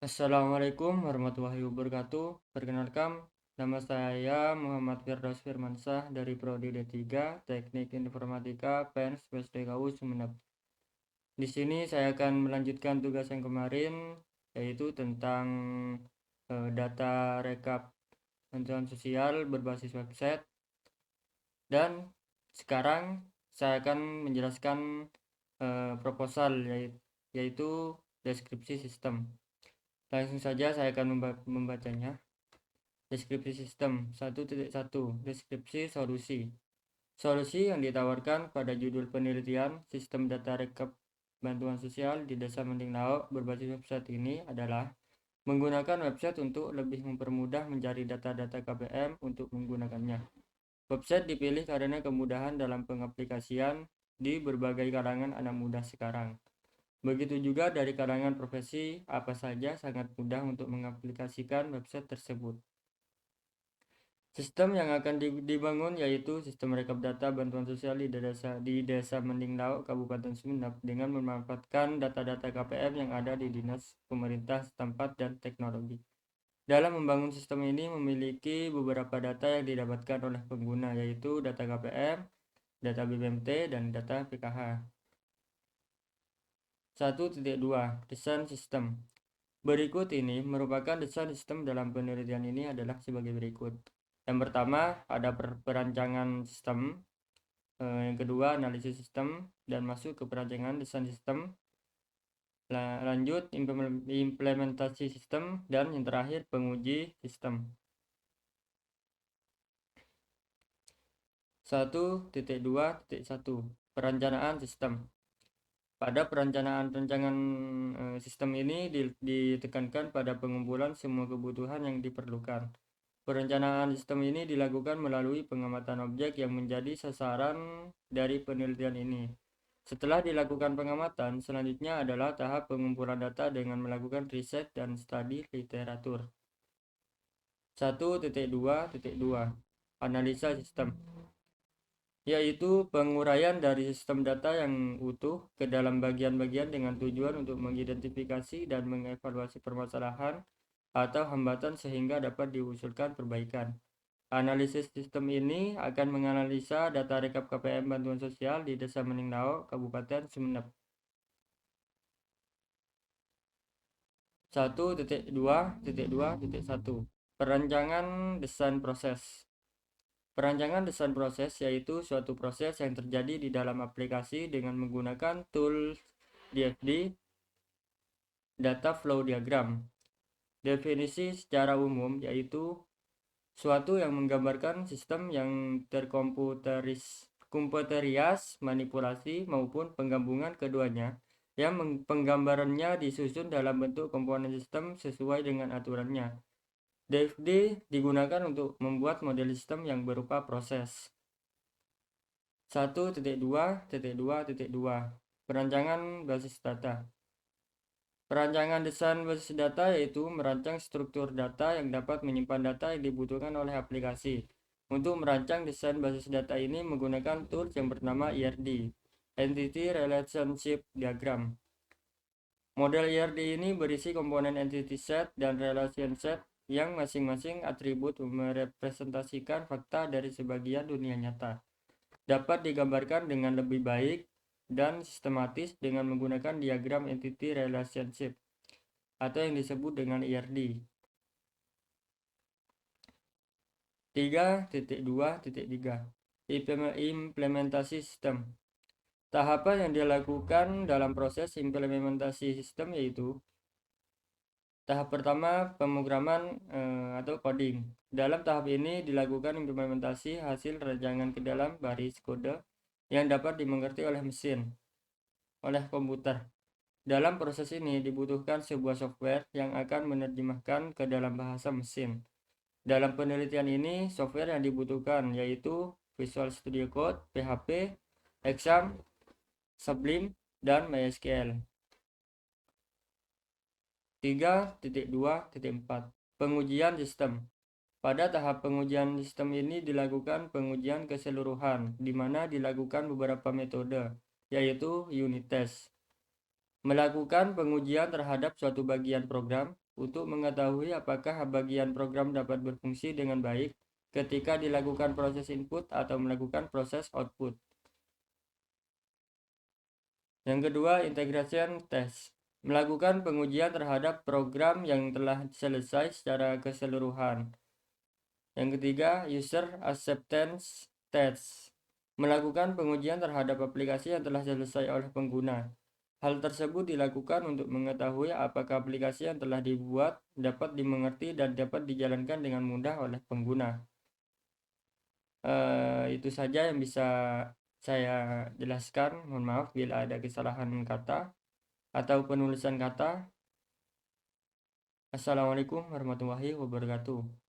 Assalamualaikum warahmatullahi wabarakatuh. Perkenalkan, nama saya Muhammad Firdaus Firmansyah dari Prodi D3 Teknik Informatika PEN SPSDKU Sumeneb. Di sini saya akan melanjutkan tugas yang kemarin, yaitu tentang data rekap bantuan sosial berbasis website. Dan sekarang saya akan menjelaskan proposal, yaitu deskripsi sistem. Langsung saja saya akan membacanya. Deskripsi sistem 1.1. Deskripsi solusi. Solusi yang ditawarkan pada judul penelitian sistem data rekap bantuan sosial di Desa Mending Laok berbasis website ini adalah menggunakan website untuk lebih mempermudah mencari data-data KPM untuk menggunakannya. Website dipilih karena kemudahan dalam pengaplikasian di berbagai kalangan anak muda sekarang. Begitu juga dari kalangan profesi, apa saja sangat mudah untuk mengaplikasikan website tersebut. Sistem yang akan dibangun yaitu sistem rekap data bantuan sosial di Desa Mending Laok, Kabupaten Sumeneb dengan memanfaatkan data-data KPM yang ada di Dinas Pemerintah setempat dan teknologi. Dalam membangun sistem ini memiliki beberapa data yang didapatkan oleh pengguna, yaitu data KPM, data BPMT, dan data PKH. 1.2. Desain sistem. Berikut ini merupakan desain sistem dalam penelitian ini adalah sebagai berikut. Yang pertama ada perancangan sistem, yang kedua analisis sistem, dan masuk ke perancangan desain sistem, lanjut implementasi sistem, dan yang terakhir penguji sistem. 1.2.1 Perencanaan sistem. Pada perencanaan rancangan sistem ini ditekankan pada pengumpulan semua kebutuhan yang diperlukan. Perencanaan sistem ini dilakukan melalui pengamatan objek yang menjadi sasaran dari penelitian ini. Setelah dilakukan pengamatan, selanjutnya adalah tahap pengumpulan data dengan melakukan riset dan studi literatur. 1.2.2 Analisa sistem, yaitu penguraian dari sistem data yang utuh ke dalam bagian-bagian dengan tujuan untuk mengidentifikasi dan mengevaluasi permasalahan atau hambatan sehingga dapat diusulkan perbaikan. Analisis sistem ini akan menganalisa data rekap KPM bantuan sosial di Desa Mending Laok, Kabupaten Sumeneb. 1.2.2.1 Perancangan desain proses. Perancangan desain proses yaitu suatu proses yang terjadi di dalam aplikasi dengan menggunakan tools DFD, data flow diagram. Definisi secara umum yaitu suatu yang menggambarkan sistem yang komputerias, manipulasi maupun penggabungan keduanya, yang penggambarannya disusun dalam bentuk komponen sistem sesuai dengan aturannya. DFD digunakan untuk membuat model sistem yang berupa proses. 1.2.2.2 Perancangan basis data. Perancangan desain basis data yaitu merancang struktur data yang dapat menyimpan data yang dibutuhkan oleh aplikasi. Untuk merancang desain basis data ini menggunakan tools yang bernama IRD, Entity Relationship Diagram. Model IRD ini berisi komponen entity set dan relation set yang masing-masing atribut merepresentasikan fakta dari sebagian dunia nyata. Dapat digambarkan dengan lebih baik dan sistematis dengan menggunakan diagram entity relationship atau yang disebut dengan IRD. 3.2.3 Implementasi sistem. Tahapan yang dilakukan dalam proses implementasi sistem yaitu tahap pertama pemrograman atau coding. Dalam tahap ini dilakukan implementasi hasil rancangan ke dalam baris kode yang dapat dimengerti oleh mesin, oleh komputer. Dalam proses ini dibutuhkan sebuah software yang akan menerjemahkan ke dalam bahasa mesin. Dalam penelitian ini, software yang dibutuhkan yaitu Visual Studio Code, PHP, Exam, Sublime, dan MySQL. 3.2.4 Pengujian sistem. Pada tahap pengujian sistem ini dilakukan pengujian keseluruhan, di mana dilakukan beberapa metode, yaitu unit test. Melakukan pengujian terhadap suatu bagian program untuk mengetahui apakah bagian program dapat berfungsi dengan baik ketika dilakukan proses input atau melakukan proses output. Yang kedua, integration test. Melakukan pengujian terhadap program yang telah selesai secara keseluruhan. Yang ketiga, user acceptance test. Melakukan pengujian terhadap aplikasi yang telah selesai oleh pengguna. Hal tersebut dilakukan untuk mengetahui apakah aplikasi yang telah dibuat dapat dimengerti dan dapat dijalankan dengan mudah oleh pengguna. Itu saja yang bisa saya jelaskan. Mohon maaf bila ada kesalahan kata atau penulisan kata. Assalamualaikum warahmatullahi wabarakatuh.